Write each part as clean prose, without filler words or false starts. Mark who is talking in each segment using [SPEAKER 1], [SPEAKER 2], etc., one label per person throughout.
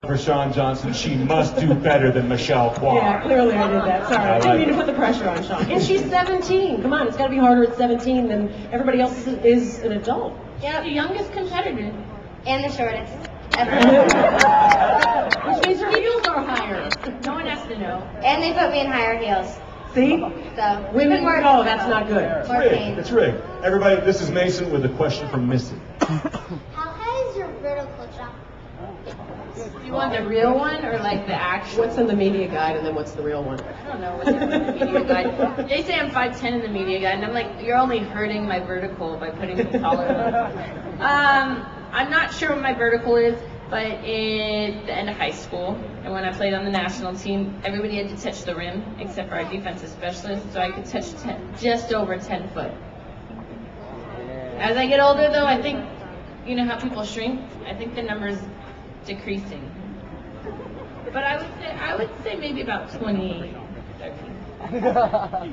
[SPEAKER 1] For Shawn Johnson, she must do better than Michelle Kwan.
[SPEAKER 2] Yeah, clearly I did that. Sorry, I didn't mean to put the pressure on Shawn. And she's 17. Come on, it's got to be harder at 17 than everybody else is an adult.
[SPEAKER 3] Yeah,
[SPEAKER 4] The youngest competitor.
[SPEAKER 3] and the shortest.
[SPEAKER 4] Which means her heels are higher. No one has to know.
[SPEAKER 3] And they put me in higher heels.
[SPEAKER 2] See?
[SPEAKER 3] So
[SPEAKER 2] Women,
[SPEAKER 3] more,
[SPEAKER 2] no, that's not good.
[SPEAKER 1] It's rigged. It's rigged. Everybody, this is Mason with a question from Missy.
[SPEAKER 5] How high is your vertical jump?
[SPEAKER 4] Do you want the real one or like the actual?
[SPEAKER 2] What's in the media guide and then what's the real one?
[SPEAKER 4] I don't know what's in the media guide. They say I'm 5'10" in the media guide, and I'm like, you're only hurting my vertical by putting me taller. I'm not sure what my vertical is, but at the end of high school, and when I played on the national team, everybody had to touch the rim except for our defensive specialist, so I could touch just over 10 foot. As I get older, though, I think, you know how people shrink? I think the number's decreasing. But I would say maybe about 28, 30.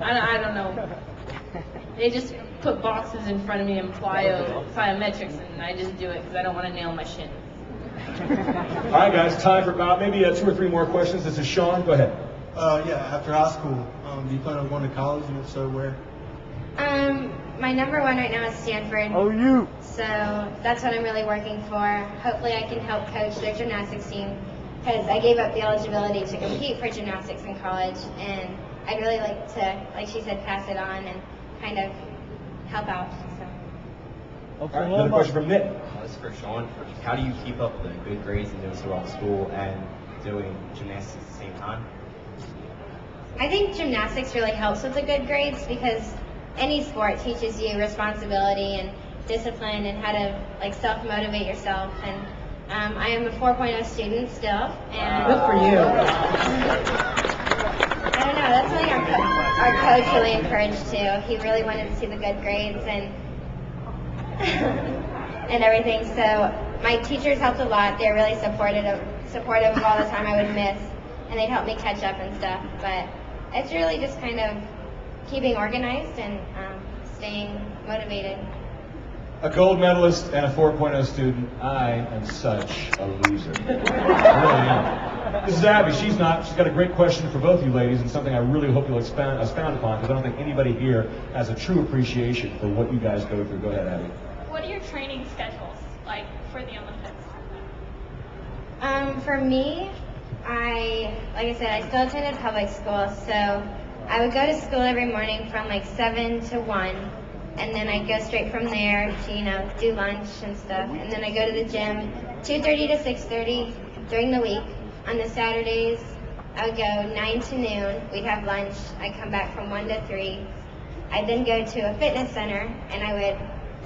[SPEAKER 4] I don't know. They just put boxes in front of me and plyometrics, and I just do it because I don't want to nail my shin.
[SPEAKER 1] All right, guys, time for about maybe 2 or 3 more questions. This is Shawn. Go ahead.
[SPEAKER 6] Yeah, after high school, do you plan on going to college, and if so, where?
[SPEAKER 3] My number one right now is Stanford.
[SPEAKER 6] Oh, you!
[SPEAKER 3] So that's what I'm really working for. Hopefully I can help coach their gymnastics team, because I gave up the eligibility to compete for gymnastics in college, and I'd really like to, like she said, pass it on and kind of help out. So.
[SPEAKER 1] All right, another question from Nick.
[SPEAKER 7] This is for Shawn. How do you keep up the good grades and doing so well in school and doing gymnastics at the same time?
[SPEAKER 3] I think gymnastics really helps with the good grades, because any sport teaches you responsibility and discipline and how to like self-motivate yourself. And I am a 4.0 student still. And
[SPEAKER 2] Good for you.
[SPEAKER 3] I don't know, that's something our coach really encouraged too. He really wanted to see the good grades and and everything. So my teachers helped a lot. They're really supportive of all the time I would miss, and they'd help me catch up and stuff. But it's really just kind of keeping organized and staying motivated.
[SPEAKER 1] A gold medalist and a 4.0 student. I am such a loser. I really am. This is Abby. She's not. She's got a great question for both you ladies, and something I really hope you'll expound upon, because I don't think anybody here has a true appreciation for what you guys go through. Go ahead, Abby.
[SPEAKER 5] What are your training schedules like for the Olympics?
[SPEAKER 3] For me, like I said, I still attended public school, so I would go to school every morning from like 7 to 1, and then I'd go straight from there to, do lunch and stuff, and then I go to the gym 2:30 to 6:30 during the week. On the Saturdays, I would go 9 to noon. We'd have lunch. I'd come back from 1 to 3. I'd then go to a fitness center, and I would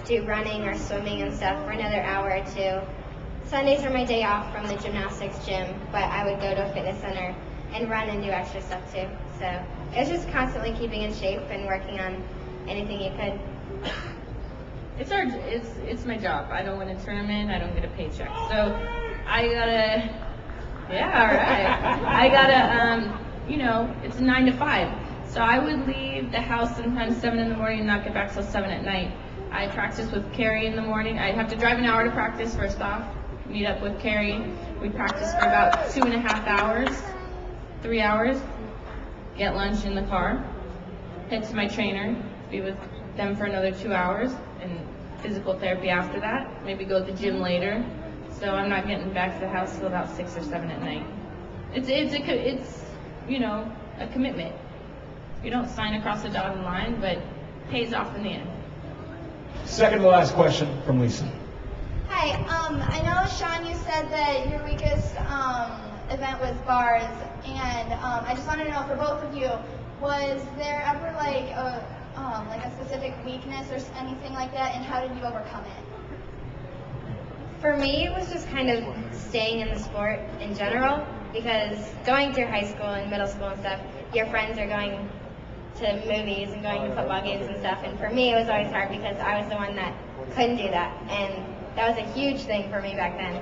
[SPEAKER 3] do running or swimming and stuff for another hour or 2. Sundays are my day off from the gymnastics gym, but I would go to a fitness center and run and do extra stuff too. So it's just constantly keeping in shape and working on anything you could.
[SPEAKER 4] It's my job. I don't win a tournament. I don't get a paycheck. So I gotta, it's 9 to 5. So I would leave the house sometimes 7 in the morning and not get back till 7 at night. I practice with Carrie in the morning. I'd have to drive an hour to practice first off, meet up with Carrie. We'd practice for about 2.5 hours, 3 hours, get lunch in the car, head to my trainer, be with them for another 2 hours, and physical therapy after that, maybe go to the gym later. So I'm not getting back to the house till about 6 or 7 at night. It's a commitment. You don't sign across the dotted line, but it pays off in the end.
[SPEAKER 1] Second to last question from Lisa.
[SPEAKER 5] Hi, I know, Shawn, you said that your weakest event was bars, and I just wanted to know, for both of you, was there ever like a specific weakness or anything like that, and how did you overcome it?
[SPEAKER 3] For me, it was just kind of staying in the sport in general, because going through high school and middle school and stuff, your friends are going to movies and going to football games and stuff, and for me it was always hard because I was the one that couldn't do that, and that was a huge thing for me back then.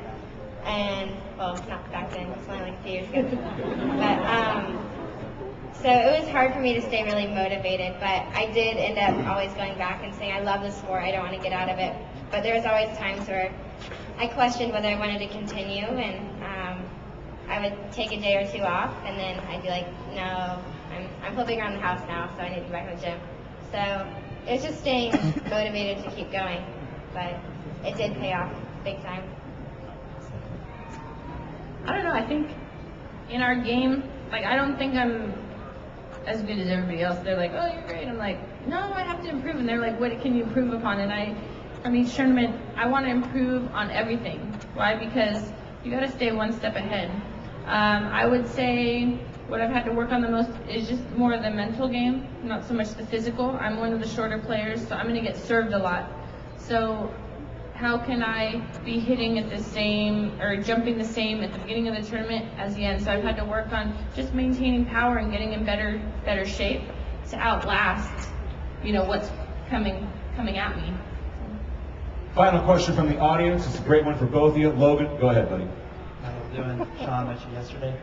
[SPEAKER 3] And well, not back then, it's only like a few years ago. But so it was hard for me to stay really motivated, but I did end up always going back and saying I love the sport, I don't want to get out of it. But there was always times where I questioned whether I wanted to continue, and I would take a day or two off, and then I'd be like, no, I'm flipping around the house now, so I need to be back in the gym. So it was just staying motivated to keep going, but it did pay off big time.
[SPEAKER 4] I don't know, I think in our game, like, I don't think I'm as good as everybody else. They're like, oh, you're great. I'm like, no, I have to improve. And they're like, what can you improve upon? And from each tournament, I want to improve on everything. Why? Because you got to stay one step ahead. I would say what I've had to work on the most is just more of the mental game, not so much the physical. I'm one of the shorter players, so I'm going to get served a lot. So how can I be hitting at the same or jumping the same at the beginning of the tournament as the end? So I've had to work on just maintaining power and getting in better shape to outlast, what's coming at me.
[SPEAKER 1] Final question from the audience. It's a great one for both of you. Logan, go ahead, buddy.
[SPEAKER 8] How you doing? Shawn met you yesterday.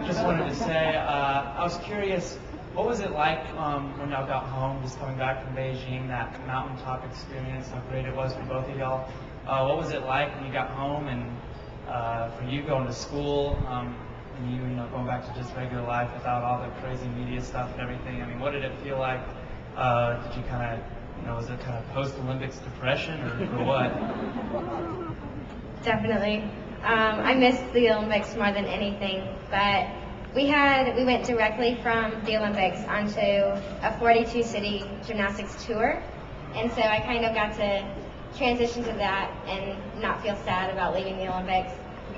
[SPEAKER 8] Just wanted to say, I was curious, what was it like when y'all got home, just coming back from Beijing, that mountaintop experience, how great it was for both of y'all? What was it like when you got home and for you going to school, and you going back to just regular life without all the crazy media stuff and everything? I mean, what did it feel like? Did you kind of, was it kind of post-Olympics depression or what?
[SPEAKER 3] Definitely. I missed the Olympics more than anything, but we went directly from the Olympics onto a 42-city gymnastics tour, and so I kind of got to transition to that and not feel sad about leaving the Olympics.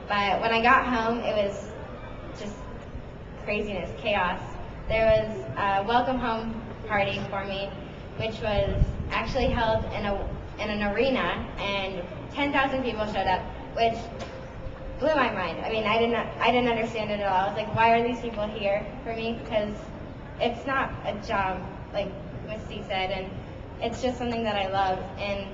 [SPEAKER 3] But when I got home, it was just craziness, chaos. There was a welcome home party for me, which was actually held in an arena, and 10,000 people showed up, which blew my mind. I mean, I didn't understand it at all. I was like, why are these people here for me? Because it's not a job, like Misty said, and it's just something that I love, and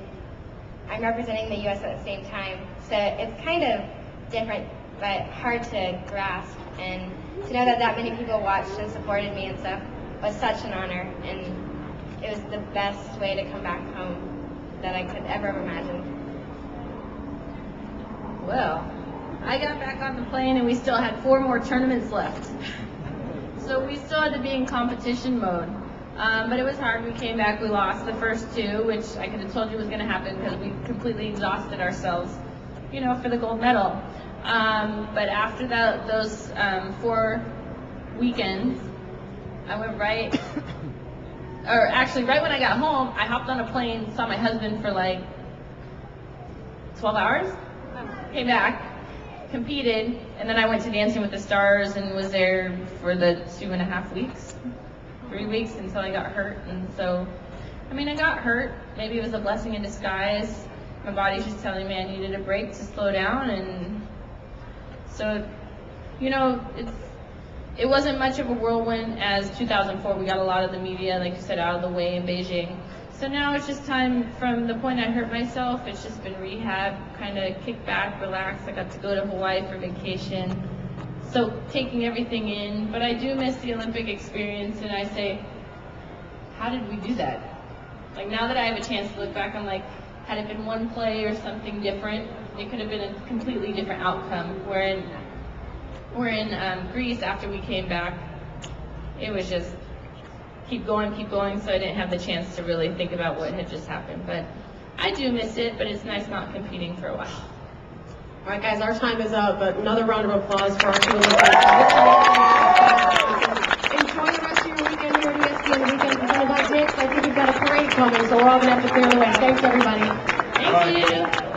[SPEAKER 3] I'm representing the U.S. at the same time. So it's kind of different, but hard to grasp, and to know that many people watched and supported me and stuff was such an honor, and it was the best way to come back home that I could ever have imagined.
[SPEAKER 4] Well, I got back on the plane and we still had 4 more tournaments left. So we still had to be in competition mode. But it was hard. We came back, we lost the first 2, which I could have told you was going to happen because we completely exhausted ourselves, for the gold medal. But after those 4 weekends, I went right when I got home, I hopped on a plane, saw my husband for like 12 hours, came back, competed, and then I went to Dancing with the Stars and was there for the 2.5 weeks, 3 weeks until I got hurt. And so, I got hurt. Maybe it was a blessing in disguise. My body's just telling me I needed a break to slow down, and so, it wasn't much of a whirlwind as 2004. We got a lot of the media, like you said, out of the way in Beijing. So now it's just time from the point I hurt myself. It's just been rehab, kind of kick back, relax. I got to go to Hawaii for vacation. So taking everything in, but I do miss the Olympic experience, and I say, how did we do that? Like, now that I have a chance to look back, I'm like, had it been one play or something different, it could have been a completely different outcome. We're in Greece after we came back. It was just keep going, so I didn't have the chance to really think about what had just happened. But I do miss it, but it's nice not competing for a while.
[SPEAKER 2] All right, guys, our time is up, but another round of applause for our 2 Olympians. Enjoy the rest of your weekend here at ESPN Weekend presented by Dick's. I think we've got a parade coming, so we're all going to have to clear the way. Thanks, everybody.
[SPEAKER 4] Thank you.